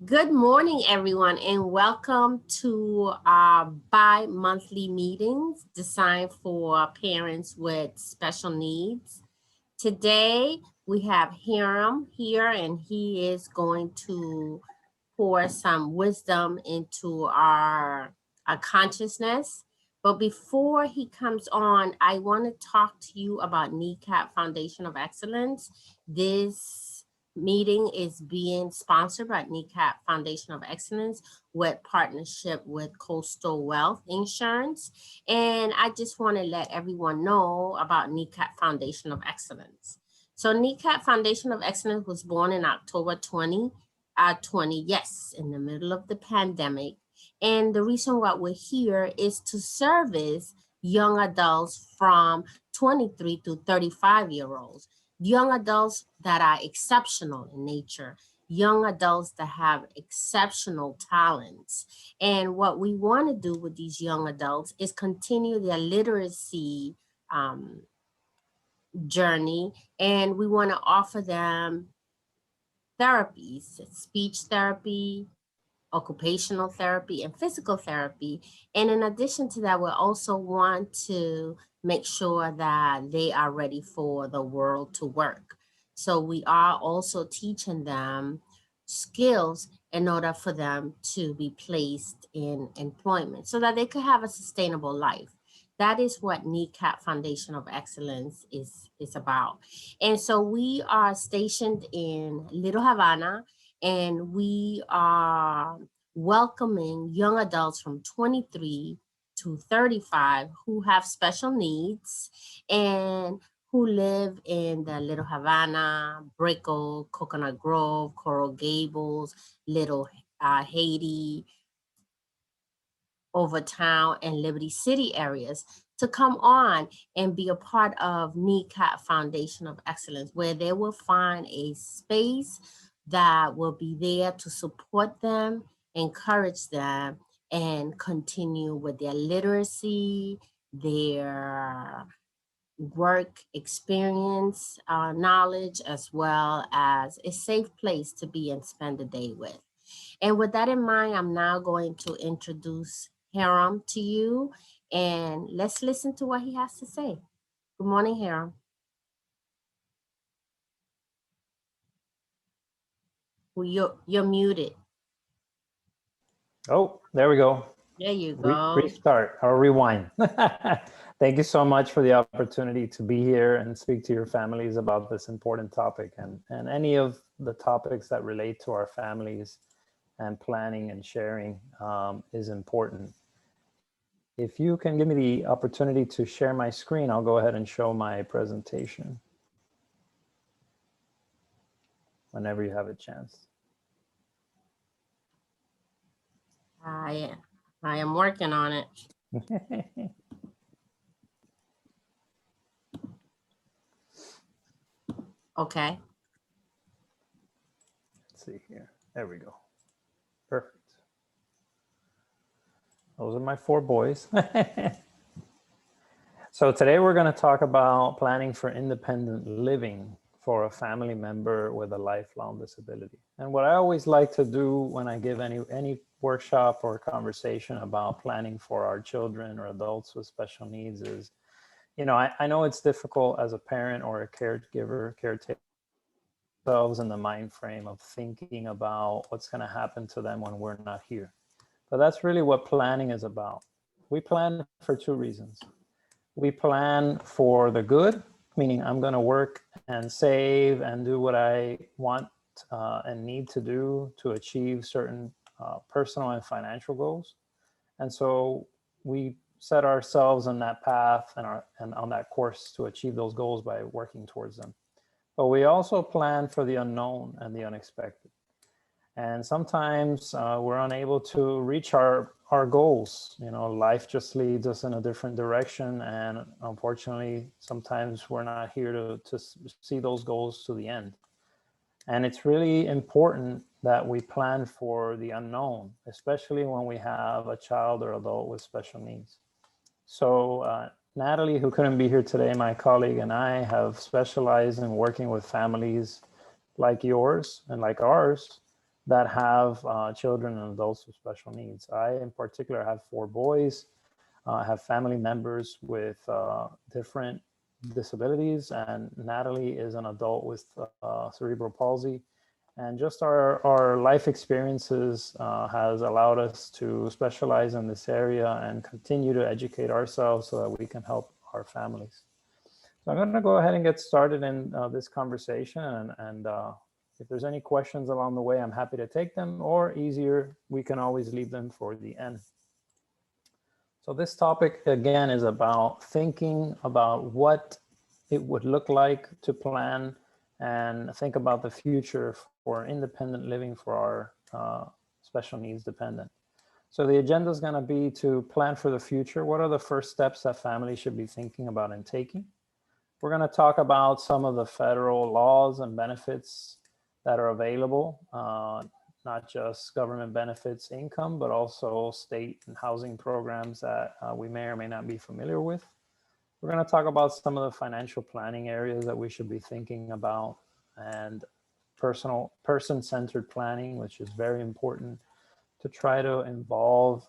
Good morning, everyone, and welcome to our bi-monthly meetings designed for parents with special needs. Today, we have Hiram here, and he is going to pour some wisdom into our consciousness. But before he comes on, I want to talk to you about NECAP Foundation of Excellence. This meeting is being sponsored by NECAP Foundation of Excellence with partnership with Coastal Wealth Insurance. And I just want to let everyone know about NECAP Foundation of Excellence. So NECAP Foundation of Excellence was born in October 2020, yes, in the middle of the pandemic. And the reason why we're here is to service young adults from 23 to 35-year-olds, young adults that are exceptional in nature, young adults that have exceptional talents. And what we want to do with these young adults is continue their literacy um, journey, and we want to offer them therapies, speech therapy, occupational therapy, and physical therapy. And in addition to that, we also want to make sure that they are ready for the world to work. So we are also teaching them skills in order for them to be placed in employment so that they could have a sustainable life. That is what NECAP Foundation of Excellence is about. And so we are stationed in Little Havana, and we are welcoming young adults from 23 to 35 who have special needs and who live in the Little Havana, Brickell, Coconut Grove, Coral Gables, Little Haiti, Overtown, and Liberty City areas to come on and be a part of NECAP Foundation of Excellence, where they will find a space that will be there to support them, encourage them, and continue with their literacy, their work experience, knowledge, as well as a safe place to be and spend the day with. And with that in mind, I'm now going to introduce Hiram to you, and let's listen to what he has to say. Good morning, Hiram. Well, you're muted. Oh, there we go. There you go. Restart or rewind. Thank you so much for the opportunity to be here and speak to your families about this important topic and any of the topics that relate to our families and planning and sharing is important. If you can give me the opportunity to share my screen, I'll go ahead and show my presentation whenever you have a chance. I am working on it. Okay. Let's see here. There we go. Perfect. Those are my 4 boys. So today we're going to talk about planning for independent living for a family member with a lifelong disability. And what I always like to do when I give any workshop or conversation about planning for our children or adults with special needs is, I know it's difficult as a parent or a caregiver, caretaker, ourselves in the mind frame of thinking about what's going to happen to them when we're not here. But that's really what planning is about. We plan for 2 reasons. We plan for the good, meaning I'm going to work and save and do what I want and need to do to achieve certain personal and financial goals. And so we set ourselves on that path and on that course to achieve those goals by working towards them. But we also plan for the unknown and the unexpected. And sometimes we're unable to reach our goals. Life just leads us in a different direction. And unfortunately, sometimes we're not here to see those goals to the end. And it's really important that we plan for the unknown, especially when we have a child or adult with special needs. So Natalie, who couldn't be here today, my colleague, and I have specialized in working with families like yours and like ours that have children and adults with special needs. I, in particular, have 4 boys. I have family members with different disabilities, and Natalie is an adult with cerebral palsy. And just our life experiences has allowed us to specialize in this area and continue to educate ourselves so that we can help our families. So I'm going to go ahead and get started in this conversation, and if there's any questions along the way, I'm happy to take them, or easier, we can always leave them for the end. So this topic, again, is about thinking about what it would look like to plan and think about the future for independent living for our special needs dependent. So the agenda is going to be to plan for the future. What are the first steps that families should be thinking about and taking? We're going to talk about some of the federal laws and benefits that are available, not just government benefits income, but also state and housing programs that we may or may not be familiar with. We're going to talk about some of the financial planning areas that we should be thinking about, and person-centered planning, which is very important to try to involve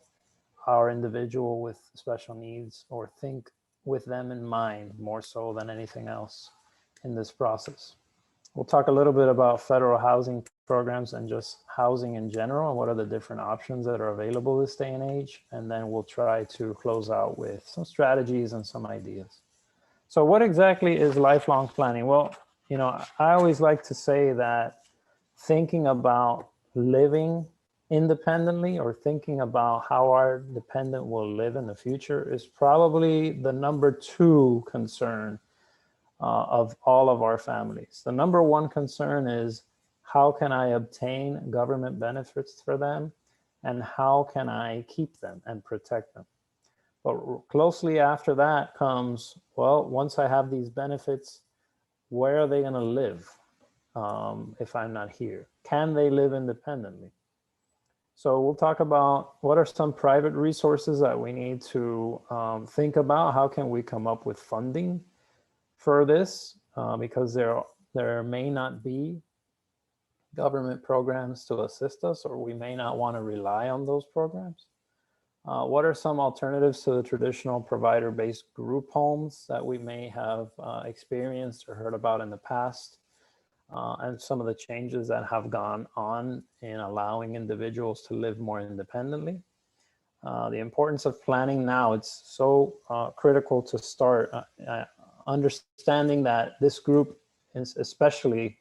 our individual with special needs, or think with them in mind more so than anything else in this process. We'll talk a little bit about federal housing programs and just housing in general, and what are the different options that are available this day and age. And then we'll try to close out with some strategies and some ideas. So what exactly is lifelong planning? Well, you know, I always like to say that thinking about living independently, or thinking about how our dependent will live in the future, is probably the number 2 concern of all of our families. The number 1 concern is, how can I obtain government benefits for them, and how can I keep them and protect them? But closely after that comes, well, once I have these benefits, where are they going to live if I'm not here? Can they live independently? So we'll talk about what are some private resources that we need to think about. How can we come up with funding for this? Because there may not be government programs to assist us, or we may not want to rely on those programs. What are some alternatives to the traditional provider-based group homes that we may have experienced or heard about in the past? And some of the changes that have gone on in allowing individuals to live more independently. The importance of planning now, it's so critical to start understanding that this group especially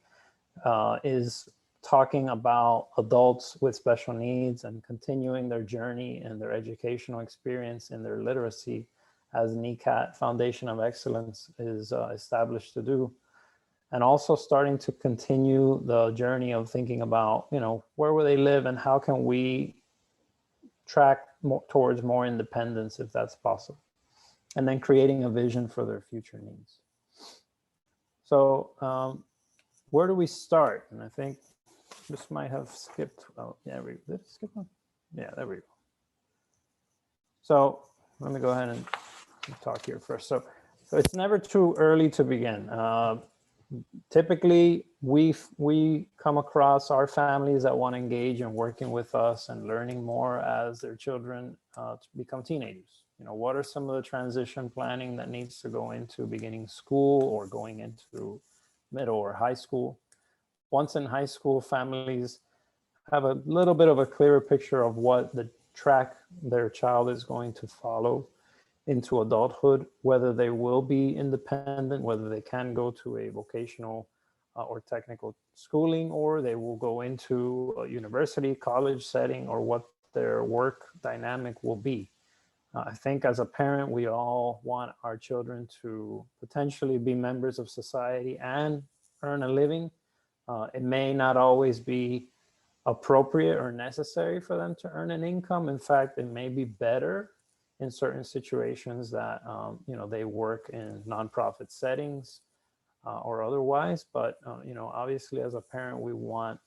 is talking about adults with special needs and continuing their journey and their educational experience and their literacy, as NECAT Foundation of Excellence is established to do. And also starting to continue the journey of thinking about, you know, where will they live and how can we track towards more independence if that's possible. And then creating a vision for their future needs. So where do we start? And I think this might have skipped. Oh, yeah, did it skip one? Yeah, there we go. So let me go ahead and talk here first. So it's never too early to begin. Typically, we come across our families that want to engage in working with us and learning more as their children become teenagers. You know, what are some of the transition planning that needs to go into beginning school or going into middle or high school? Once in high school, families have a little bit of a clearer picture of what the track their child is going to follow into adulthood, whether they will be independent, whether they can go to a vocational or technical schooling, or they will go into a university, college setting, or what their work dynamic will be. I think as a parent, we all want our children to potentially be members of society and earn a living. It may not always be appropriate or necessary for them to earn an income. In fact, it may be better in certain situations that you know, they work in nonprofit settings or otherwise. But you know, obviously, as a parent, we want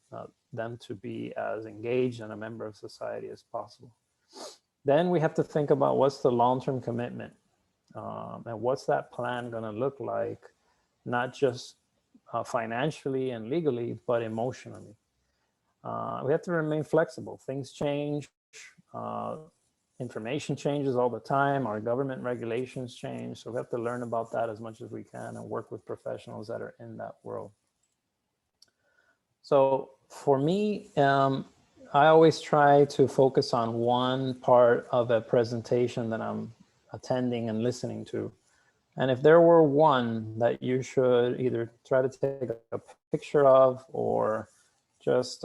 them to be as engaged and a member of society as possible. Then we have to think about what's the long-term commitment and what's that plan going to look like, not just financially and legally, but emotionally. We have to remain flexible. Things change. Uh, Information changes all the time. Our government regulations change. So we have to learn about that as much as we can and work with professionals that are in that world. So for me, I always try to focus on one part of a presentation that I'm attending and listening to. And if there were one that you should either try to take a picture of or just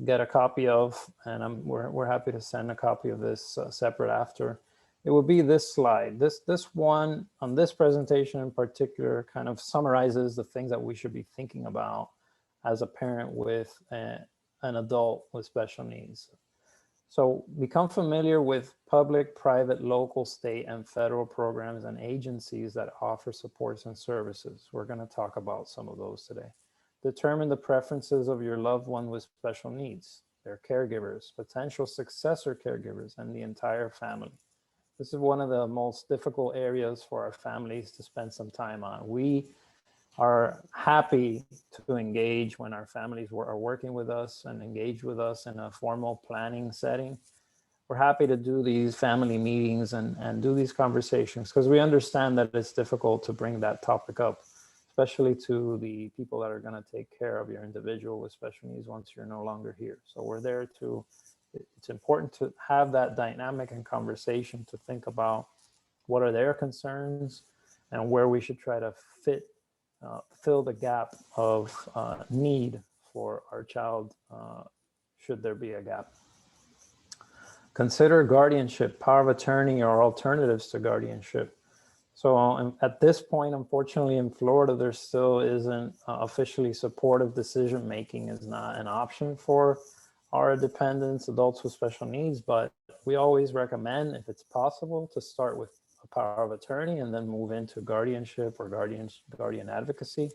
get a copy of, and we're happy to send a copy of this separate after, it would be this slide. This one on this presentation in particular kind of summarizes the things that we should be thinking about as a parent with an adult with special needs. So become familiar with public, private, local, state, and federal programs and agencies that offer supports and services. We're going to talk about some of those today. Determine the preferences of your loved one with special needs, their caregivers, potential successor caregivers, and the entire family. This is one of the most difficult areas for our families to spend some time on. We are happy to engage when our families are working with us and engage with us in a formal planning setting. We're happy to do these family meetings and do these conversations because we understand that it's difficult to bring that topic up, especially to the people that are going to take care of your individual with special needs once you're no longer here. So we're there to, it's important to have that dynamic and conversation to think about what are their concerns and where we should try to fill the gap of need for our child, should there be a gap. Consider guardianship, power of attorney, or alternatives to guardianship. So at this point, unfortunately, in Florida, there still isn't officially supportive decision-making is not an option for our dependents, adults with special needs, but we always recommend, if it's possible, to start with a power of attorney and then move into guardianship or guardian advocacy.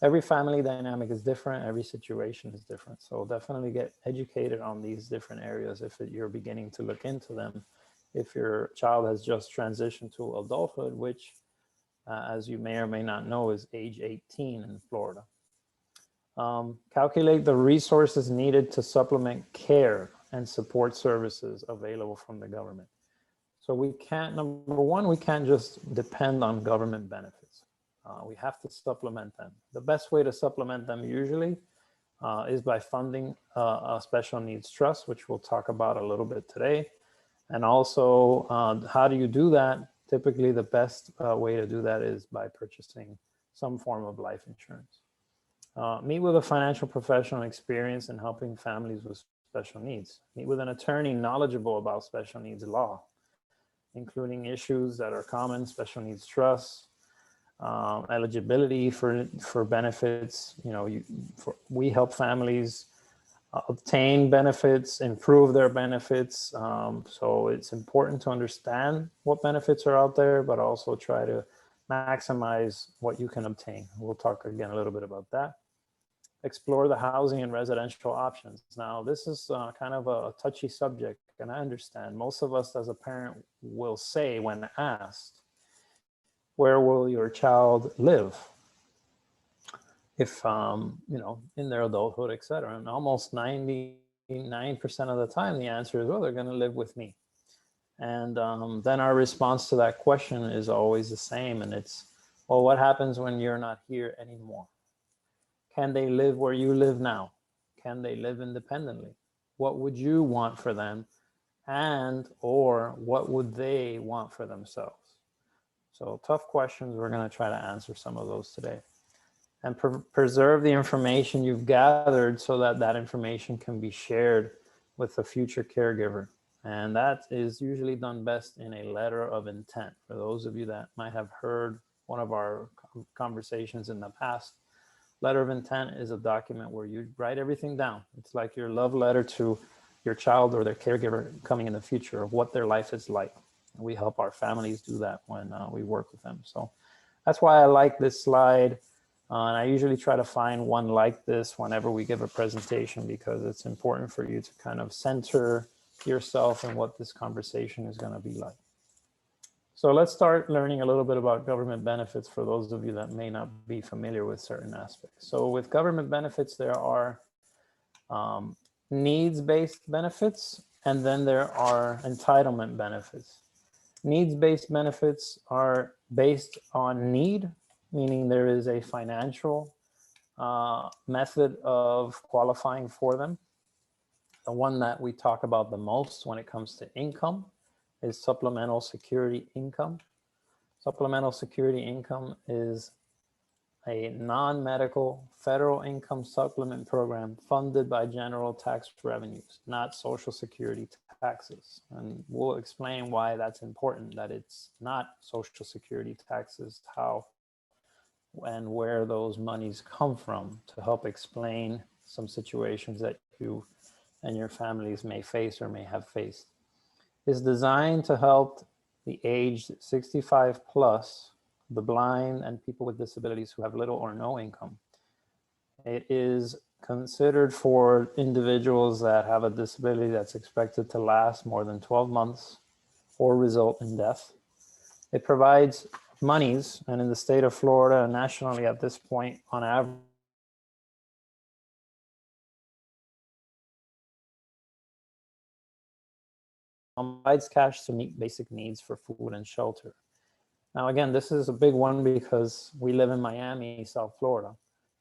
Every family dynamic is different. Every situation is different. So definitely get educated on these different areas if you're beginning to look into them. If your child has just transitioned to adulthood, which, as you may or may not know, is age 18 in Florida. Calculate the resources needed to supplement care and support services available from the government. So we can't, number one, we can't just depend on government benefits. We have to supplement them. The best way to supplement them usually is by funding a special needs trust, which we'll talk about a little bit today. And also, how do you do that? Typically, the best way to do that is by purchasing some form of life insurance. Meet with a financial professional experienced in helping families with special needs. Meet with an attorney knowledgeable about special needs law, including issues that are common, special needs trusts, eligibility for benefits. You know, we help families obtain benefits, improve their benefits. So it's important to understand what benefits are out there, but also try to maximize what you can obtain. We'll talk again a little bit about that. Explore the housing and residential options. Now, this is kind of a touchy subject, and I understand most of us as a parent will say when asked, where will your child live? If, you know, in their adulthood, et cetera. And almost 99% of the time, the answer is, well, they're going to live with me. And then our response to that question is always the same. And it's, well, what happens when you're not here anymore? Can they live where you live now? Can they live independently? What would you want for them? And, or what would they want for themselves? So tough questions. We're going to try to answer some of those today. And preserve the information you've gathered so that that information can be shared with the future caregiver. And that is usually done best in a letter of intent. For those of you that might have heard one of our conversations in the past, letter of intent is a document where you write everything down. It's like your love letter to your child or their caregiver coming in the future of what their life is like. And we help our families do that when we work with them. So that's why I like this slide. And I usually try to find one like this whenever we give a presentation, because it's important for you to kind of center yourself and what this conversation is going to be like. So let's start learning a little bit about government benefits for those of you that may not be familiar with certain aspects. So with government benefits, there are needs-based benefits, and then there are entitlement benefits. Needs-based benefits are based on need, meaning there is a financial method of qualifying for them. The one that we talk about the most when it comes to income is supplemental security income. Supplemental security income is a non-medical federal income supplement program funded by general tax revenues, not Social Security taxes. And we'll explain why that's important, that it's not Social Security taxes, how and where those monies come from, to help explain some situations that you and your families may face or may have faced. It's designed to help the aged 65 plus, the blind, and people with disabilities who have little or no income. It is considered for individuals that have a disability that's expected to last more than 12 months or result in death. It provides monies, and in the state of Florida and nationally at this point, on average, provides cash to meet basic needs for food and shelter. Now, again, this is a big one because we live in Miami, South Florida.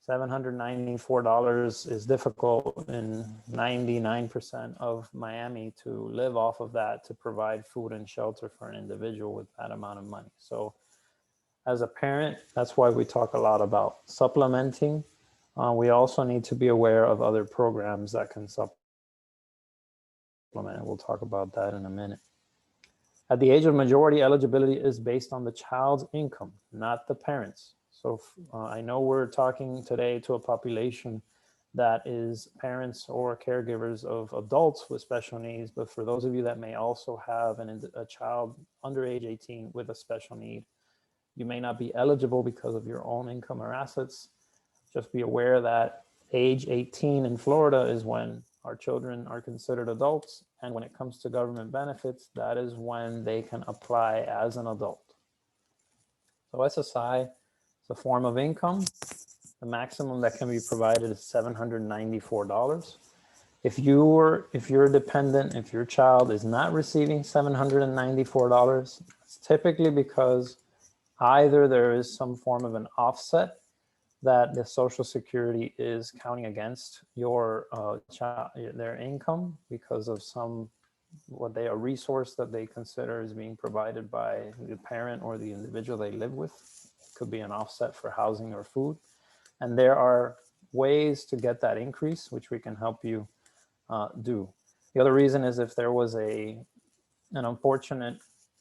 $794 is difficult in 99% of Miami to live off of that, to provide food and shelter for an individual with that amount of money. So as a parent, that's why we talk a lot about supplementing. We also need to be aware of other programs that can supplement. We'll talk about that in a minute. At the age of majority, eligibility is based on the child's income, not the parents. So I know we're talking today to a population that is parents or caregivers of adults with special needs, but for those of you that may also have a child under age 18 with a special need, you may not be eligible because of your own income or assets. Just be aware that age 18 in Florida is when our children are considered adults. And when it comes to government benefits, that is when they can apply as an adult. So SSI is a form of income. The maximum that can be provided is $794. If you're dependent, if your child is not receiving $794, it's typically because either there is some form of an offset that the Social Security is counting against your their income because of a resource that they consider is being provided by the parent or the individual they live with. It could be an offset for housing or food. And there are ways to get that increase, which we can help you do. The other reason is if there was an unfortunate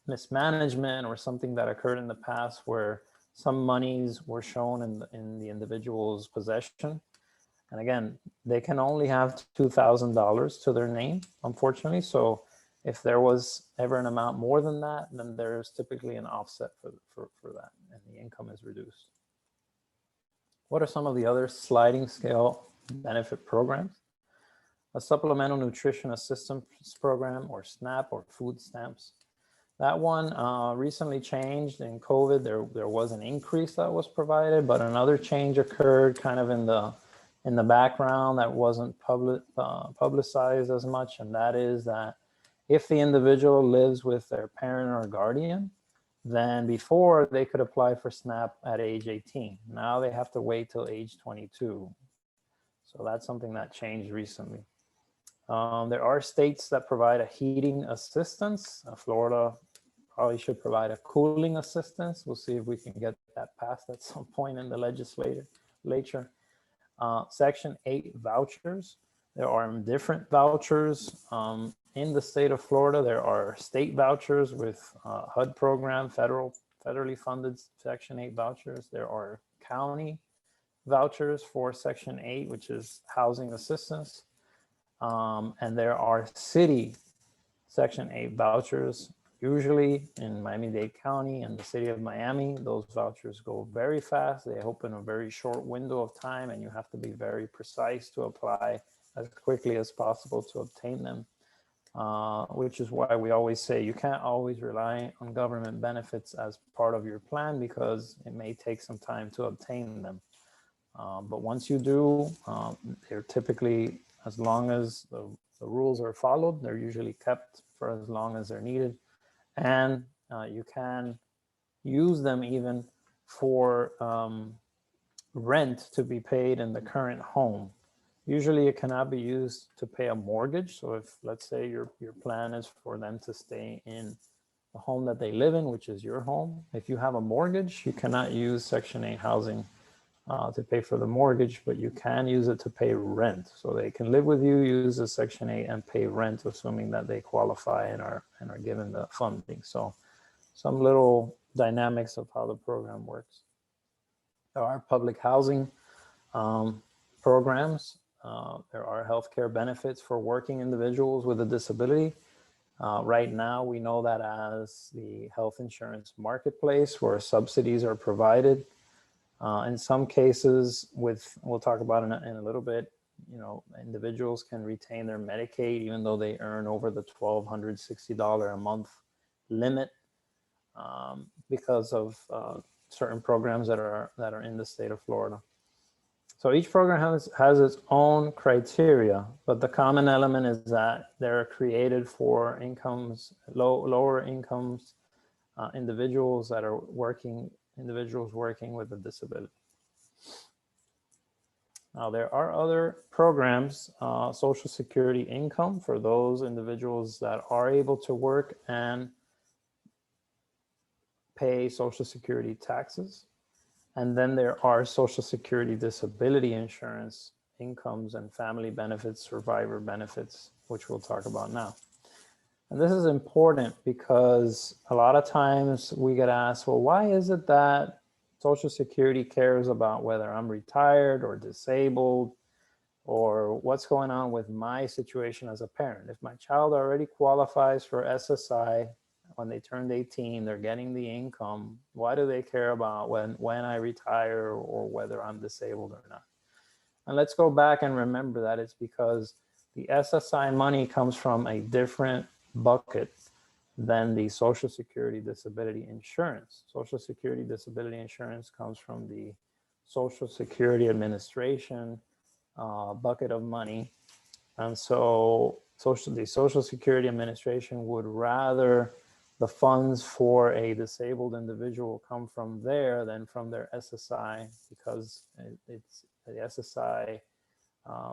mismanagement or something that occurred in the past where some monies were shown in the individual's possession. And again, they can only have $2,000 to their name, unfortunately. So if there was ever an amount more than that, then there's typically an offset for that, and the income is reduced. What are some of the other sliding scale benefit programs? A supplemental nutrition assistance program, or SNAP, or food stamps. That one recently changed in COVID. There was an increase that was provided, but another change occurred kind of in the background that wasn't publicized as much, and that is that if the individual lives with their parent or guardian, then before they could apply for SNAP at age 18. Now they have to wait till age 22. So that's something that changed recently. There are states that provide a heating assistance. Florida probably should provide a cooling assistance. We'll see if we can get that passed at some point in the legislature. Section 8 vouchers. There are different vouchers. In the state of Florida, there are state vouchers with HUD program, federally funded Section 8 vouchers. There are county vouchers for Section 8, which is housing assistance. And there are city Section 8 vouchers. Usually in Miami-Dade County and the city of Miami, those vouchers go very fast. They open a very short window of time, and you have to be very precise to apply as quickly as possible to obtain them, which is why we always say you can't always rely on government benefits as part of your plan because it may take some time to obtain them. But once you do, they're typically as long as the rules are followed. They're usually kept for as long as they're needed. And you can use them even for rent to be paid in the current home. Usually it cannot be used to pay a mortgage. So if, let's say, your plan is for them to stay in the home that they live in, which is your home, if you have a mortgage, you cannot use Section 8 housing to pay for the mortgage, but you can use it to pay rent. So they can live with you, use the Section 8 and pay rent, assuming that they qualify and are given the funding. So some little dynamics of how the program works. There are public housing programs. There are healthcare benefits for working individuals with a disability. Right now, we know that as the health insurance marketplace, where subsidies are provided. In some cases, we'll talk about in a little bit, individuals can retain their Medicaid even though they earn over the $1,260 a month limit because of certain programs that are in the state of Florida. So each program has its own criteria, but the common element is that they're created for lower incomes, individuals working with a disability. Now, there are other programs, Social Security income for those individuals that are able to work and pay Social Security taxes. And then there are Social Security disability insurance incomes and family benefits, survivor benefits, which we'll talk about now. And this is important because a lot of times we get asked, well, why is it that Social Security cares about whether I'm retired or disabled, or what's going on with my situation as a parent? If my child already qualifies for SSI, when they turned 18, they're getting the income. Why do they care about when I retire or whether I'm disabled or not? And let's go back and remember that it's because the SSI money comes from a different bucket than the Social Security disability insurance. Social Security disability insurance comes from the Social Security Administration bucket of money. And so the Social Security Administration would rather the funds for a disabled individual come from there than from their SSI, because it's the SSI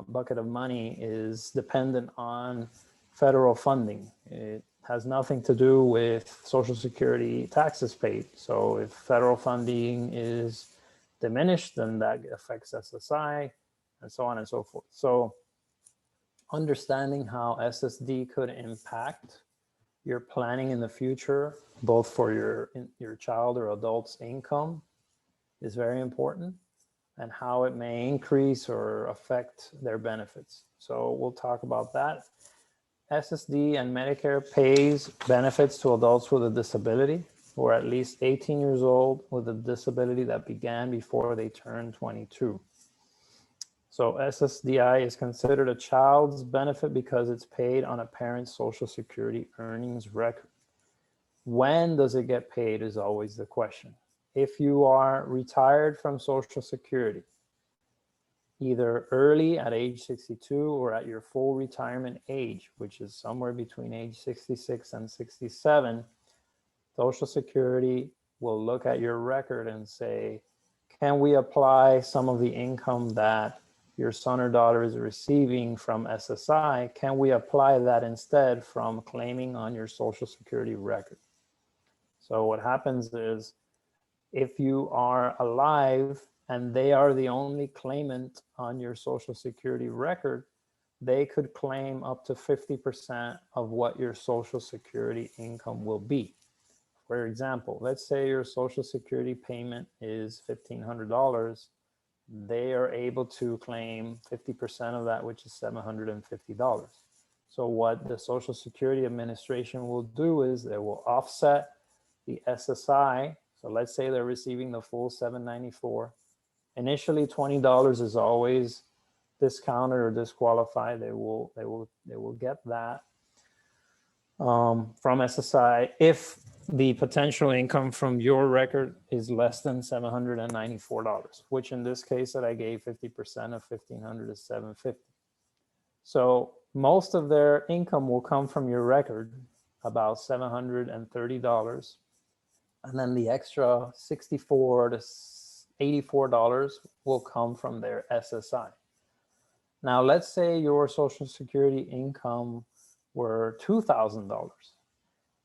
bucket of money is dependent on federal funding. It has nothing to do with Social Security taxes paid. So if federal funding is diminished, then that affects SSI and so on and so forth. So understanding how SSD could impact your planning in the future, both for your child or adult's income, is very important, and how it may increase or affect their benefits. So we'll talk about that. SSD and Medicare pays benefits to adults with a disability who are at least 18 years old with a disability that began before they turned 22. So SSDI is considered a child's benefit because it's paid on a parent's Social Security earnings record. When does it get paid is always the question. If you are retired from Social Security, either early at age 62 or at your full retirement age, which is somewhere between age 66 and 67, Social Security will look at your record and say, can we apply some of the income that your son or daughter is receiving from SSI? Can we apply that instead from claiming on your Social Security record? So what happens is, if you are alive and they are the only claimant on your Social Security record, they could claim up to 50% of what your Social Security income will be. For example, let's say your Social Security payment is $1,500. They are able to claim 50% of that, which is $750. So what the Social Security Administration will do is they will offset the SSI. So let's say they're receiving the full $794. Initially, $20 is always discounted or disqualified. They will get that from SSI if the potential income from your record is less than $794, which in this case that I gave 50% of $1,500 is $750. So most of their income will come from your record, about $730. And then the extra $64 to $84 will come from their SSI. Now, let's say your Social Security income were $2,000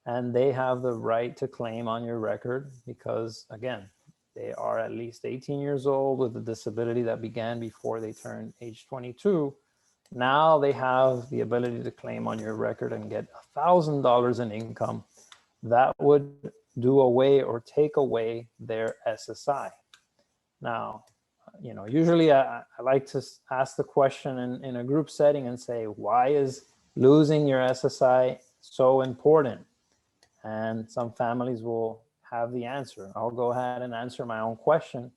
and they have the right to claim on your record because, again, they are at least 18 years old with a disability that began before they turned age 22. Now they have the ability to claim on your record and get $1,000 in income. That would do away or take away their SSI. Now, usually I like to ask the question in a group setting and say, why is losing your SSI so important? And some families will have the answer. I'll go ahead and answer my own question.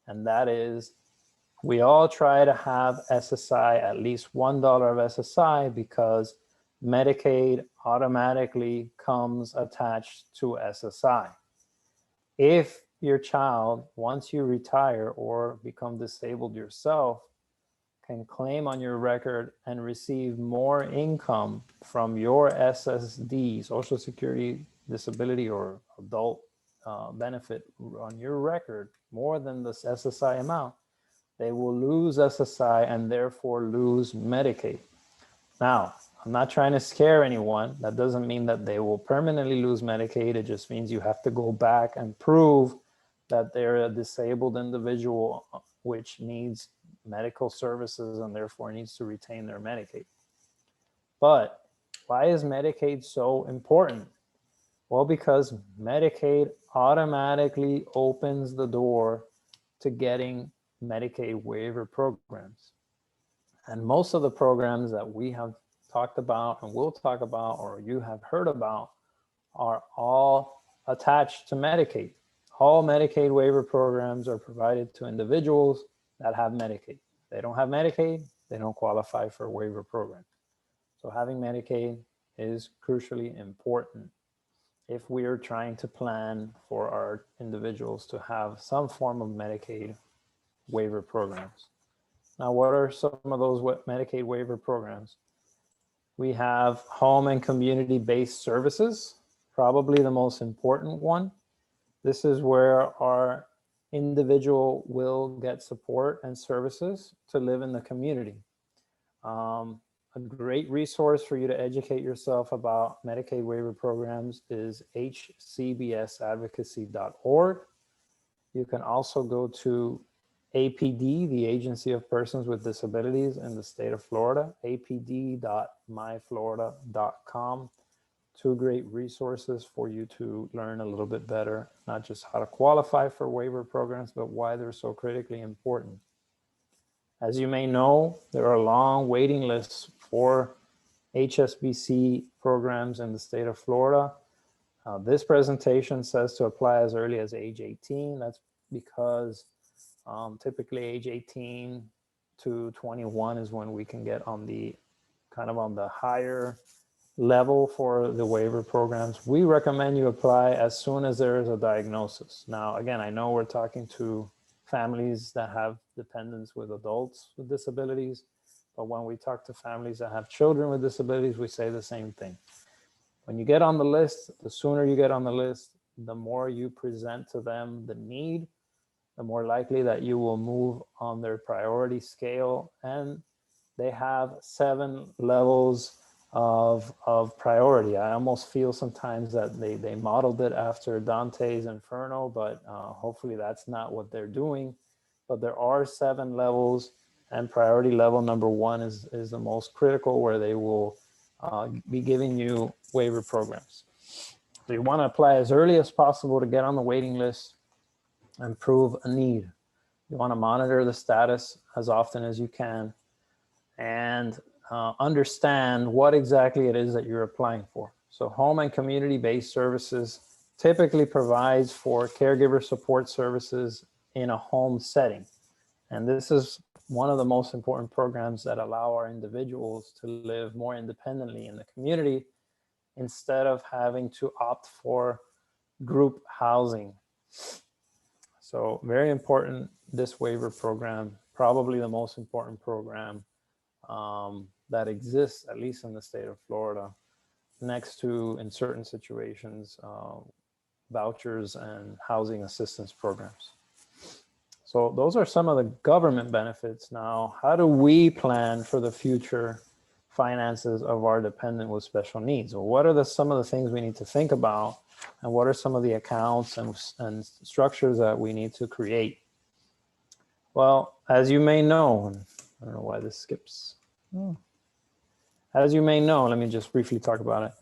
And that is, we all try to have SSI, at least $1 of SSI, because Medicaid automatically comes attached to SSI. If your child, once you retire or become disabled yourself, can claim on your record and receive more income from your SSD, Social Security Disability or adult benefit on your record, more than this SSI amount, they will lose SSI and therefore lose Medicaid. Now, I'm not trying to scare anyone. That doesn't mean that they will permanently lose Medicaid. It just means you have to go back and prove that they're a disabled individual which needs medical services and therefore needs to retain their Medicaid. But why is Medicaid so important? Well, because Medicaid automatically opens the door to getting Medicaid waiver programs. And most of the programs that we have talked about and will talk about or you have heard about are all attached to Medicaid. All Medicaid waiver programs are provided to individuals that have Medicaid. If they don't have Medicaid, they don't qualify for a waiver program. So having Medicaid is crucially important if we are trying to plan for our individuals to have some form of Medicaid waiver programs. Now, what are some of those Medicaid waiver programs? We have home and community-based services, probably the most important one. This is where our individual will get support and services to live in the community. A great resource for you to educate yourself about Medicaid waiver programs is hcbsadvocacy.org. You can also go to APD, the Agency of Persons with Disabilities in the state of Florida, apd.myflorida.com. Two great resources for you to learn a little bit better, not just how to qualify for waiver programs, but why they're so critically important. As you may know, there are long waiting lists for HSBC programs in the state of Florida. This presentation says to apply as early as age 18. That's because typically age 18 to 21 is when we can get on the higher level for the waiver programs. We recommend you apply as soon as there is a diagnosis. Now, again, I know we're talking to families that have dependents with adults with disabilities, but when we talk to families that have children with disabilities, we say the same thing. When you get on the list, the sooner you get on the list, the more you present to them the need, the more likely that you will move on their priority scale. And they have 7 levels of priority. I almost feel sometimes that they modeled it after Dante's Inferno, but hopefully that's not what they're doing. But there are 7 levels, and priority level number 1 is the most critical, where they will be giving you waiver programs. So you want to apply as early as possible to get on the waiting list and prove a need. You want to monitor the status as often as you can and understand what exactly it is that you're applying for. So home and community-based services typically provides for caregiver support services in a home setting. And this is one of the most important programs that allow our individuals to live more independently in the community instead of having to opt for group housing. So very important, this waiver program, probably the most important program that exists, at least in the state of Florida, next to, in certain situations, vouchers and housing assistance programs. So those are some of the government benefits. Now, how do we plan for the future finances of our dependent with special needs? Well, what are some of the things we need to think about? And what are some of the accounts and structures that we need to create? Well, as you may know, I don't know why this skips. Oh. As you may know, let me just briefly talk about it.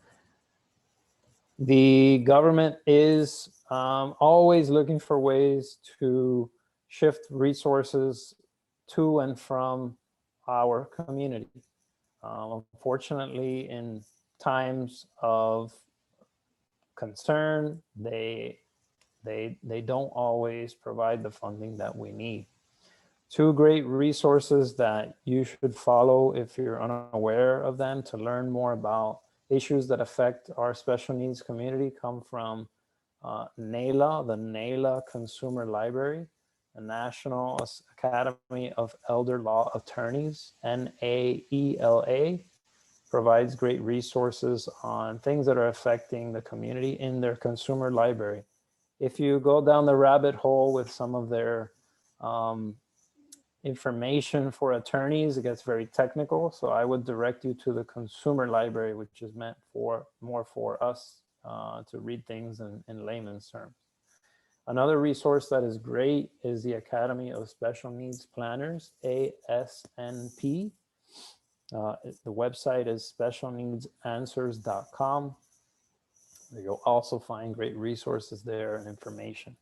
The government is always looking for ways to shift resources to and from our community. Unfortunately, in times of concern, they don't always provide the funding that we need. Two great resources that you should follow if you're unaware of them to learn more about issues that affect our special needs community come from NAELA, the NAELA Consumer Library, the National Academy of Elder Law Attorneys, NAELA, provides great resources on things that are affecting the community in their consumer library. If you go down the rabbit hole with some of their information for attorneys, it gets very technical. So I would direct you to the consumer library, which is meant for more for us to read things in layman's terms. Another resource that is great is the Academy of Special Needs Planners, ASNP. The website is specialneedsanswers.com. You'll also find great resources there and information,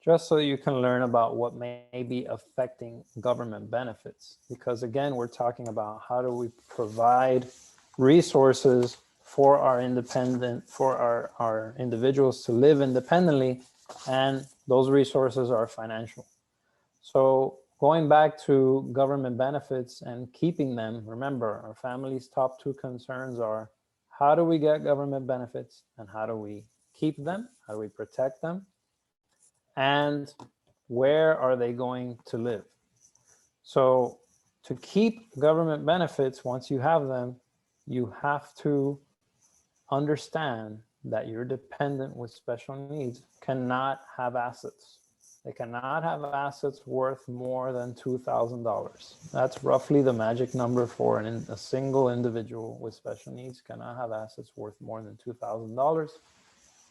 just so you can learn about what may be affecting government benefits. Because again, we're talking about how do we provide resources for our our individuals to live independently, and those resources are financial. So going back to government benefits and keeping them, remember, our family's top two concerns are how do we get government benefits and how do we keep them? How do we protect them? And where are they going to live? So to keep government benefits, once you have them, you have to understand that your dependent with special needs cannot have assets. They cannot have assets worth more than $2,000. That's roughly the magic number for a single individual with special needs. Cannot have assets worth more than $2,000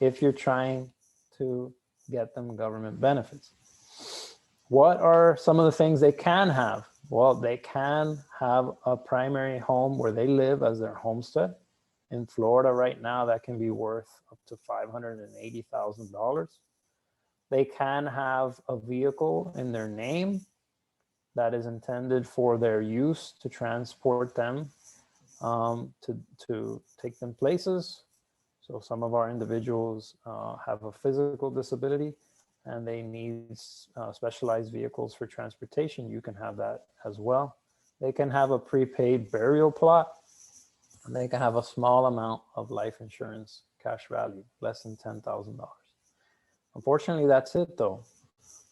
if you're trying to get them government benefits. What are some of the things they can have? Well, they can have a primary home where they live as their homestead. In Florida right now, that can be worth up to $580,000. They can have a vehicle in their name that is intended for their use to transport them, to take them places. So some of our individuals have a physical disability and they need specialized vehicles for transportation. You can have that as well. They can have a prepaid burial plot, and they can have a small amount of life insurance cash value, less than $10,000. Unfortunately, that's it though.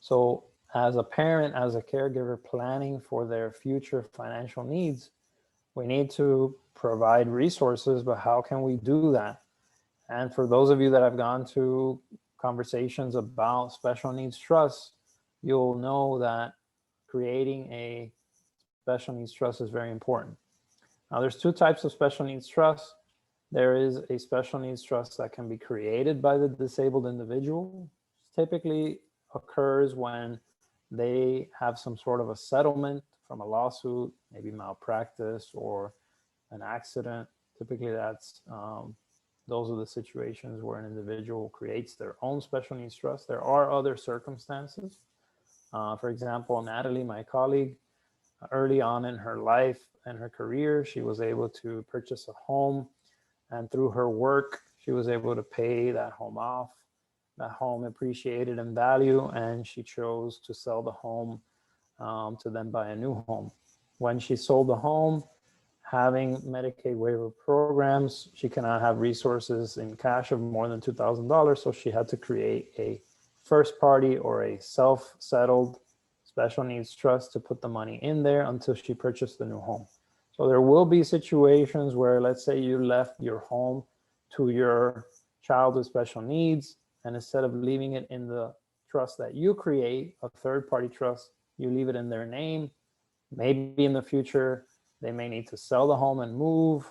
So as a parent, as a caregiver planning for their future financial needs, we need to provide resources, but how can we do that? And for those of you that have gone to conversations about special needs trusts, you'll know that creating a special needs trust is very important. Now, there's two types of special needs trusts. There is a special needs trust that can be created by the disabled individual. Typically occurs when they have some sort of a settlement from a lawsuit, maybe malpractice or an accident. Typically that's those are the situations where an individual creates their own special needs trust. There are other circumstances. For example, Natalie, my colleague, early on in her life and her career, she was able to purchase a home, and through her work, she was able to pay that home off. That home appreciated in value, and she chose to sell the home to then buy a new home. When she sold the home, having Medicaid waiver programs, she cannot have resources in cash of more than $2,000, so she had to create a first party or a self-settled special needs trust to put the money in there until she purchased the new home. So there will be situations where, let's say you left your home to your child with special needs, and instead of leaving it in the trust that you create, a third-party trust, you leave it in their name. Maybe in the future, they may need to sell the home and move.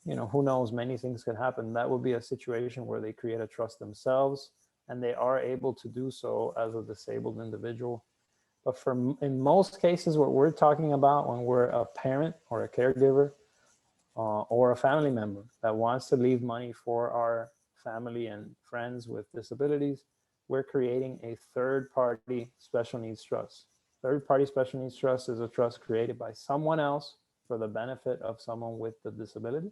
You know, who knows, many things could happen. That would be a situation where they create a trust themselves, and they are able to do so as a disabled individual. But in most cases, what we're talking about when we're a parent or a caregiver or a family member that wants to leave money for our family and friends with disabilities, we're creating a third-party special needs trust. Third-party special needs trust is a trust created by someone else for the benefit of someone with the disability.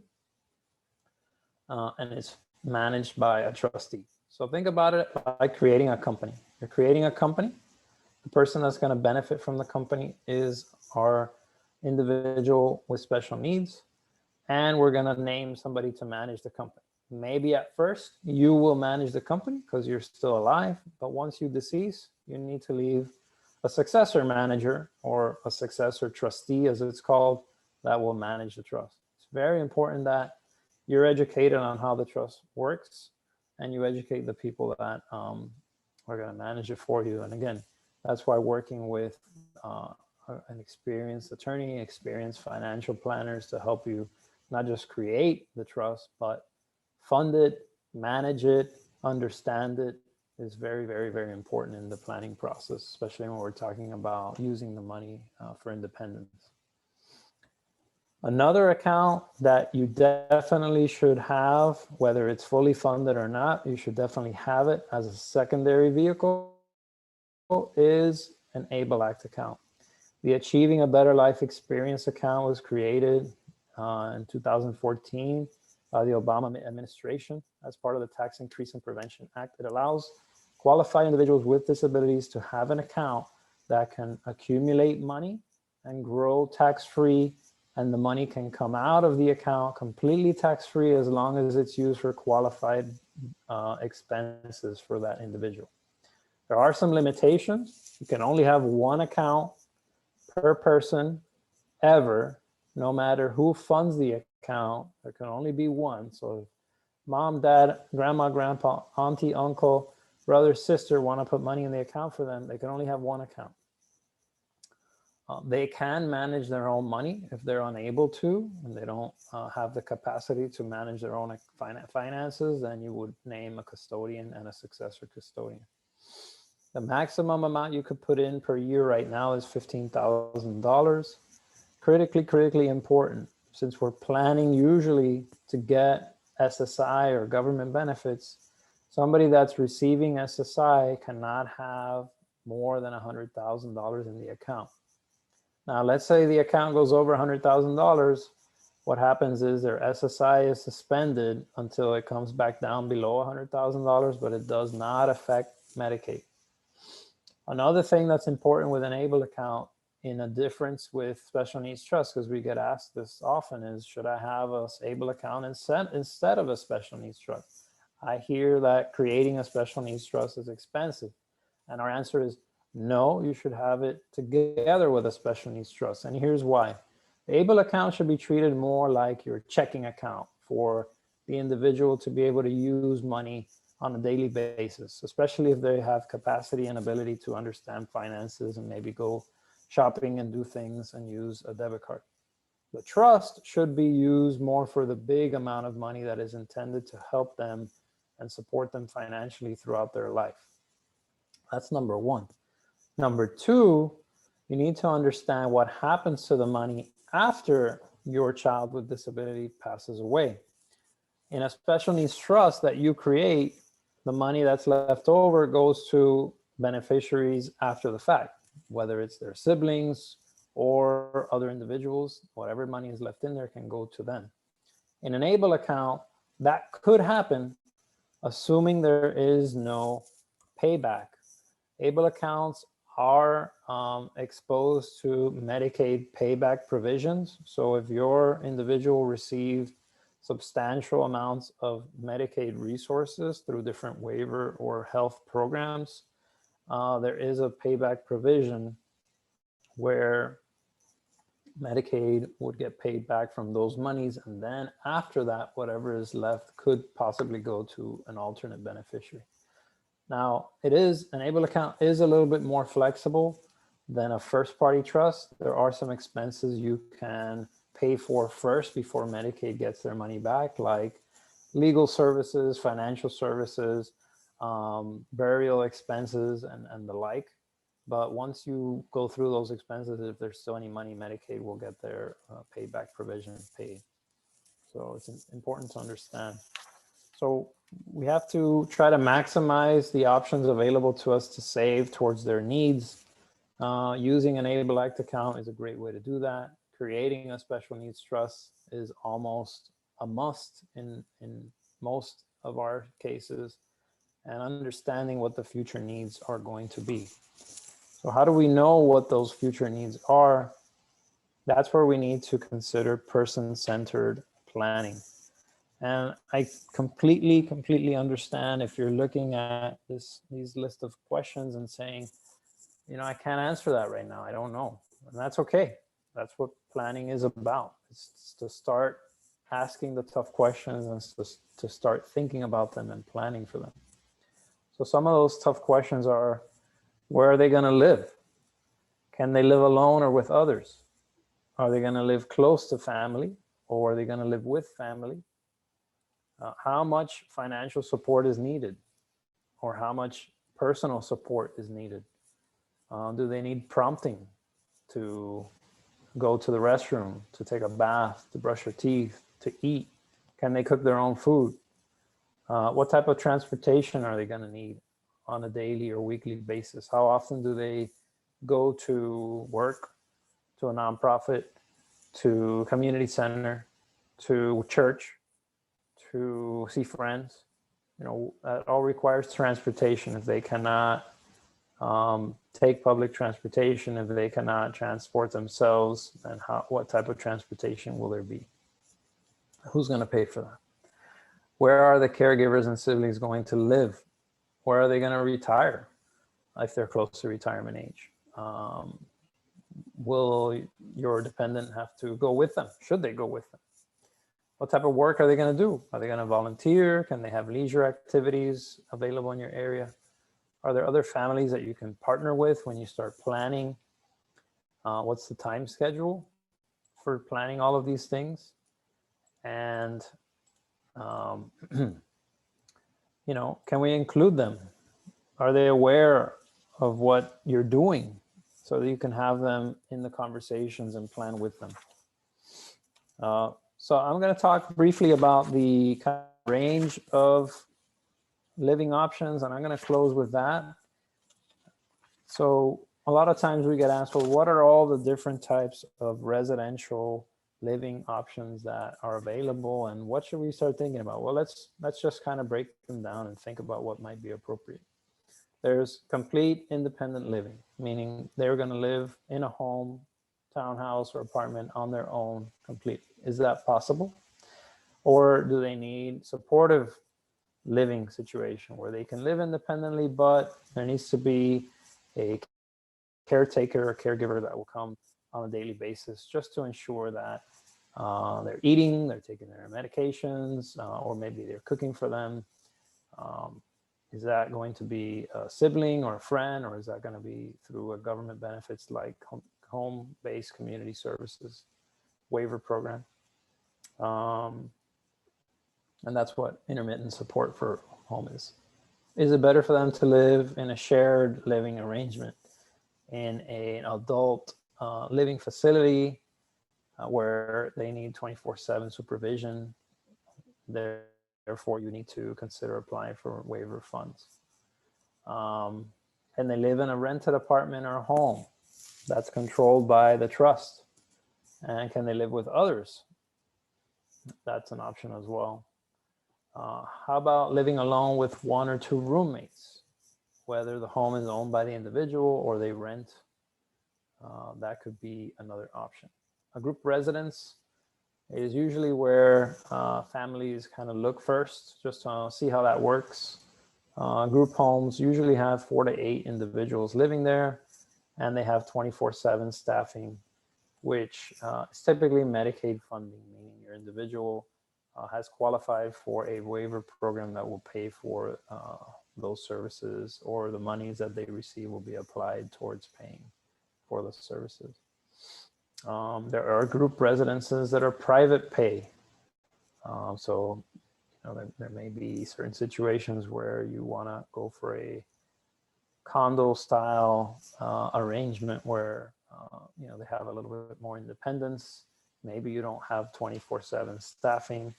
And it's managed by a trustee. So think about it like creating a company. You're creating a company. The person that's going to benefit from the company is our individual with special needs, and we're going to name somebody to manage the company. Maybe at first you will manage the company because you're still alive, but once you decease, you need to leave a successor manager or a successor trustee, as it's called, that will manage the trust. It's very important that you're educated on how the trust works, and you educate the people that are going to manage it for you. And again, that's why working with an experienced attorney, experienced financial planners to help you not just create the trust, but fund it, manage it, understand it is very, very, very important in the planning process, especially when we're talking about using the money for independence. Another account that you definitely should have, whether it's fully funded or not, you should definitely have it as a secondary vehicle, is an ABLE Act account. The Achieving a Better Life Experience account was created in 2014 by the Obama administration as part of the Tax Increase and Prevention Act. It allows qualified individuals with disabilities to have an account that can accumulate money and grow tax-free, and the money can come out of the account completely tax-free as long as it's used for qualified expenses for that individual. There are some limitations. You can only have one account per person ever, no matter who funds the account. There can only be one. So if mom, dad, grandma, grandpa, auntie, uncle, brother, sister want to put money in the account for them, they can only have one account. They can manage their own money if they're unable to, and they don't have the capacity to manage their own finances, then you would name a custodian and a successor custodian. The maximum amount you could put in per year right now is $15,000. Critically important, since we're planning usually to get SSI or government benefits, somebody that's receiving SSI cannot have more than $100,000 in the account. Now, let's say the account goes over $100,000. What happens is their SSI is suspended until it comes back down below $100,000, but it does not affect Medicaid. Another thing that's important with an ABLE account, in a difference with special needs trust, because we get asked this often, is should I have a ABLE account instead of a special needs trust? I hear that creating a special needs trust is expensive. And our answer is no, you should have it together with a special needs trust. And here's why. The ABLE account should be treated more like your checking account for the individual to be able to use money on a daily basis, especially if they have capacity and ability to understand finances and maybe go shopping and do things and use a debit card. The trust should be used more for the big amount of money that is intended to help them and support them financially throughout their life. That's number one. Number two, you need to understand what happens to the money after your child with disability passes away. In a special needs trust that you create, the money that's left over goes to beneficiaries after the fact, whether it's their siblings or other individuals. Whatever money is left in there can go to them. In an ABLE account, that could happen, assuming there is no payback. ABLE accounts are exposed to Medicaid payback provisions. So if your individual received substantial amounts of Medicaid resources through different waiver or health programs, there is a payback provision where Medicaid would get paid back from those monies, and then after that, whatever is left could possibly go to an alternate beneficiary. Now, an ABLE account is a little bit more flexible than a first-party trust. There are some expenses you can pay for first before Medicaid gets their money back, like legal services, financial services, burial expenses, and the like. But once you go through those expenses, if there's still any money, Medicaid will get their payback provision paid. So it's important to understand. So we have to try to maximize the options available to us to save towards their needs. Using an ABLE Act account is a great way to do that. Creating a special needs trust is almost a must in most of our cases, and understanding what the future needs are going to be. So how do we know what those future needs are? That's where we need to consider person-centered planning. And I completely understand if you're looking at these list of questions and saying, I can't answer that right now. I don't know. And that's okay. That's what planning is about. It's to start asking the tough questions and to start thinking about them and planning for them. So some of those tough questions are, where are they going to live? Can they live alone or with others? Are they going to live close to family, or are they going to live with family? How much financial support is needed, or how much personal support is needed? Do they need prompting to go to the restroom, to take a bath, to brush their teeth, to eat? Can they cook their own food? What type of transportation are they going to need on a daily or weekly basis? How often do they go to work, to a nonprofit, to community center, to church, to see friends? That all requires transportation. If they cannot take public transportation, if they cannot transport themselves, then what type of transportation will there be? Who's going to pay for that? Where are the caregivers and siblings going to live? Where are they going to retire if they're close to retirement age? Will your dependent have to go with them? Should they go with them? What type of work are they going to do? Are they going to volunteer? Can they have leisure activities available in your area? Are there other families that you can partner with when you start planning? What's the time schedule for planning all of these things? And, can we include them? Are they aware of what you're doing so that you can have them in the conversations and plan with them? So I'm going to talk briefly about the kind of range of living options, and I'm going to close with that. So a lot of times we get asked, well, what are all the different types of residential living options that are available, and what should we start thinking about? Well, let's just kind of break them down and think about what might be appropriate. There's complete independent living, meaning they're going to live in a home, townhouse, or apartment on their own completely. Is that possible? Or do they need supportive living situation where they can live independently, but there needs to be a caretaker or caregiver that will come on a daily basis just to ensure that they're eating, they're taking their medications, or maybe they're cooking for them. Is that going to be a sibling or a friend, or is that going to be through a government benefits like home-based community services waiver program? And that's what intermittent support for home is. Is it better for them to live in a shared living arrangement in an adult living facility where they need 24/7 supervision? Therefore, you need to consider applying for waiver funds. And they live in a rented apartment or home that's controlled by the trust. And can they live with others? That's an option as well. How about living alone with one or two roommates, whether the home is owned by the individual or they rent? That could be another option. A group residence is usually where families kind of look first, just to see how that works. Group homes usually have 4 to 8 individuals living there, and they have 24/7 staffing which is typically Medicaid funding, meaning your individual has qualified for a waiver program that will pay for those services, or the monies that they receive will be applied towards paying for the services. There are group residences that are private pay. So there may be certain situations where you want to go for a condo style arrangement where they have a little bit more independence. Maybe you don't have 24/7 staffing,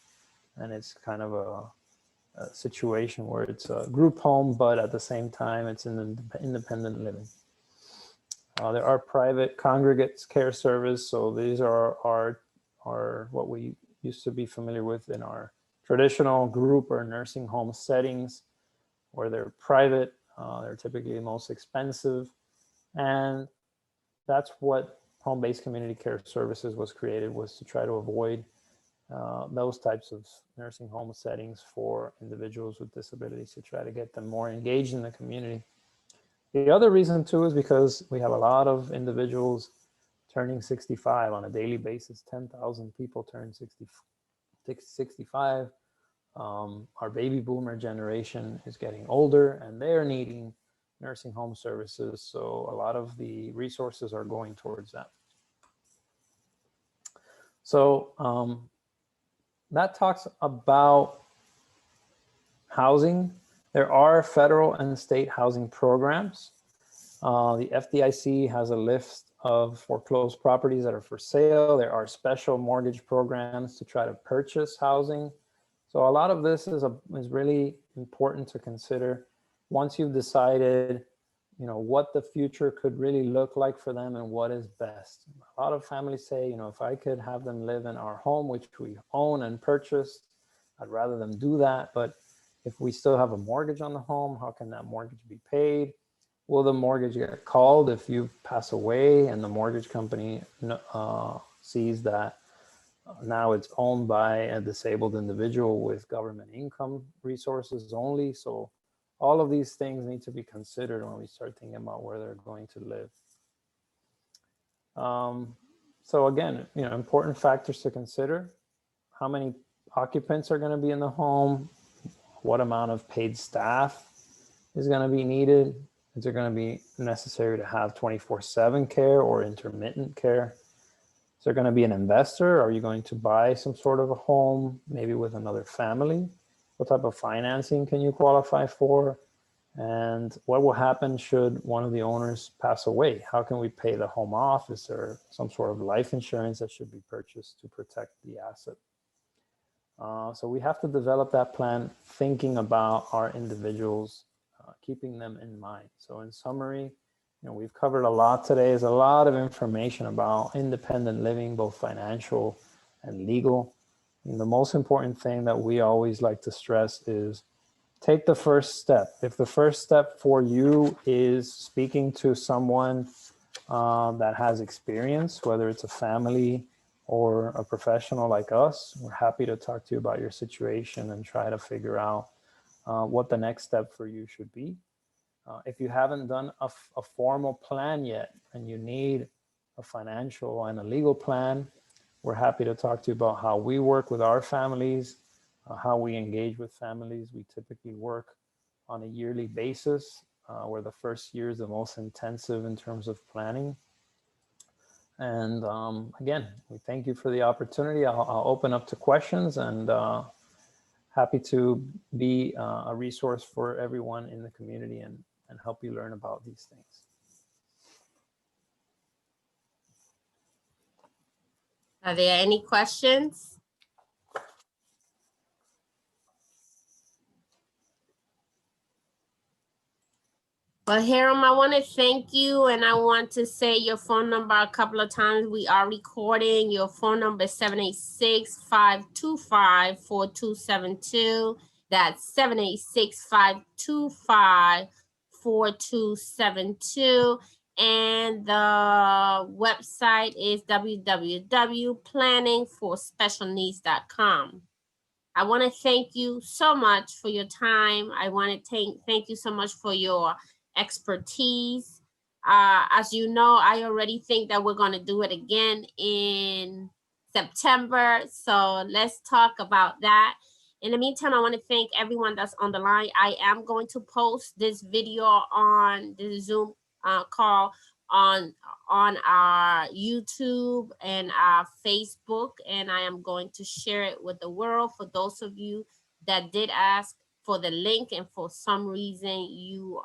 and it's kind of a situation where it's a group home, but at the same time it's an independent living. There are private congregate care service. So these are what we used to be familiar with in our traditional group or nursing home settings, where they're private. They're typically the most expensive. And that's what home-based community care services was created, was to try to avoid those types of nursing home settings for individuals with disabilities, to try to get them more engaged in the community. The other reason too is because we have a lot of individuals turning 65 on a daily basis. 10,000 people turn 65. Our baby boomer generation is getting older, and they're needing nursing home services. So a lot of the resources are going towards that. So that talks about housing. There are federal and state housing programs. The FDIC has a list of foreclosed properties that are for sale. There are special mortgage programs to try to purchase housing. So a lot of this is really important to consider once you've decided, what the future could really look like for them and what is best. A lot of families say, if I could have them live in our home, which we own and purchased, I'd rather them do that. But if we still have a mortgage on the home, how can that mortgage be paid? Will the mortgage get called if you pass away and the mortgage company sees that now it's owned by a disabled individual with government income resources only? So all of these things need to be considered when we start thinking about where they're going to live. So again, important factors to consider: how many occupants are going to be in the home, what amount of paid staff is going to be needed, is it going to be necessary to have 24/7 care or intermittent care? Is there going to be an investor? Are you going to buy some sort of a home, maybe with another family? What type of financing can you qualify for? And what will happen should one of the owners pass away? How can we pay the home off? Is there some sort of life insurance that should be purchased to protect the asset? So we have to develop that plan thinking about our individuals, keeping them in mind. So in summary, we've covered a lot today. There's a lot of information about independent living, both financial and legal. And the most important thing that we always like to stress is take the first step. If the first step for you is speaking to someone that has experience, whether it's a family or a professional like us, we're happy to talk to you about your situation and try to figure out what the next step for you should be. If you haven't done a formal plan yet and you need a financial and a legal plan, we're happy to talk to you about how we work with our families, how we engage with families. We typically work on a yearly basis, where the first year is the most intensive in terms of planning. And again, we thank you for the opportunity. I'll open up to questions, and happy to be a resource for everyone in the community and help you learn about these things. Are there any questions? Well, Hiram, I want to thank you, and I want to say your phone number a couple of times. We are recording. Your phone number is 786-525-4272. That's 786-525-4272. And the website is www.planningforspecialneeds.com. I want to thank you so much for your time. I want to thank you so much for your expertise. As you know, I already think that we're going to do it again in September. So let's talk about that. In the meantime, I want to thank everyone that's on the line. I am going to post this video on the Zoom call on our YouTube and our Facebook, and I am going to share it with the world for those of you that did ask for the link and for some reason you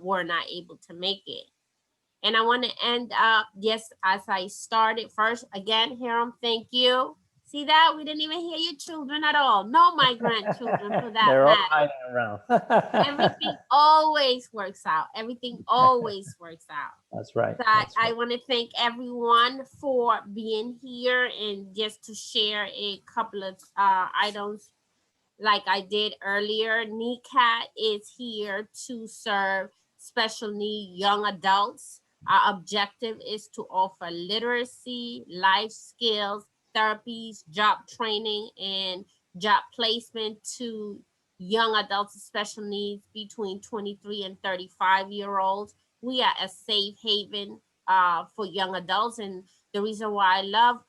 were not able to make it. And I want to end up, yes, as I started first, again, Hiram, thank you. See that? We didn't even hear your children at all. No, my grandchildren for that They're all matter. hiding around. Everything always works out. Everything always works out. That's right. So That's I right. want to thank everyone for being here and just to share a couple of items like I did earlier. NECAT is here to serve special need young adults. Our objective is to offer literacy, life skills, therapies, job training, and job placement to young adults with special needs between 23 and 35-year-olds. We are a safe haven for young adults. And the reason why I love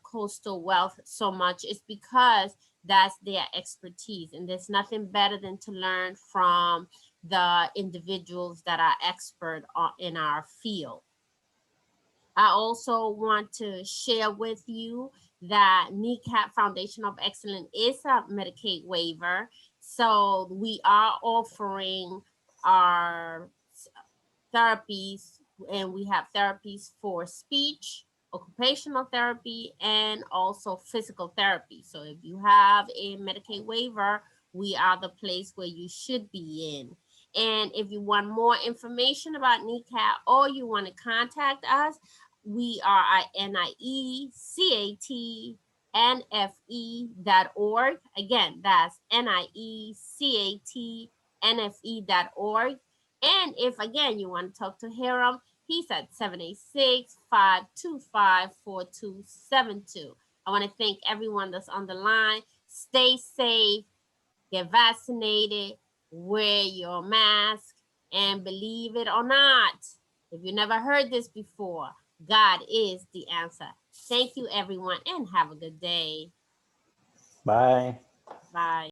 Coastal Wealth so much is because that's their expertise. And there's nothing better than to learn from the individuals that are expert in our field. I also want to share with you that NECAT Foundation of Excellence is a Medicaid waiver. So we are offering our therapies, and we have therapies for speech, occupational therapy, and also physical therapy. So if you have a Medicaid waiver, we are the place where you should be in. And if you want more information about NECAT or you want to contact us, we are at NIECATNFE.org. Again, that's NIECATNFE.org. And if, again, you want to talk to Hiram, he's at 786-525-4272. I want to thank everyone that's on the line. Stay safe, get vaccinated, wear your mask, and believe it or not, if you never heard this before, God is the answer. Thank you, everyone, and have a good day. Bye. Bye.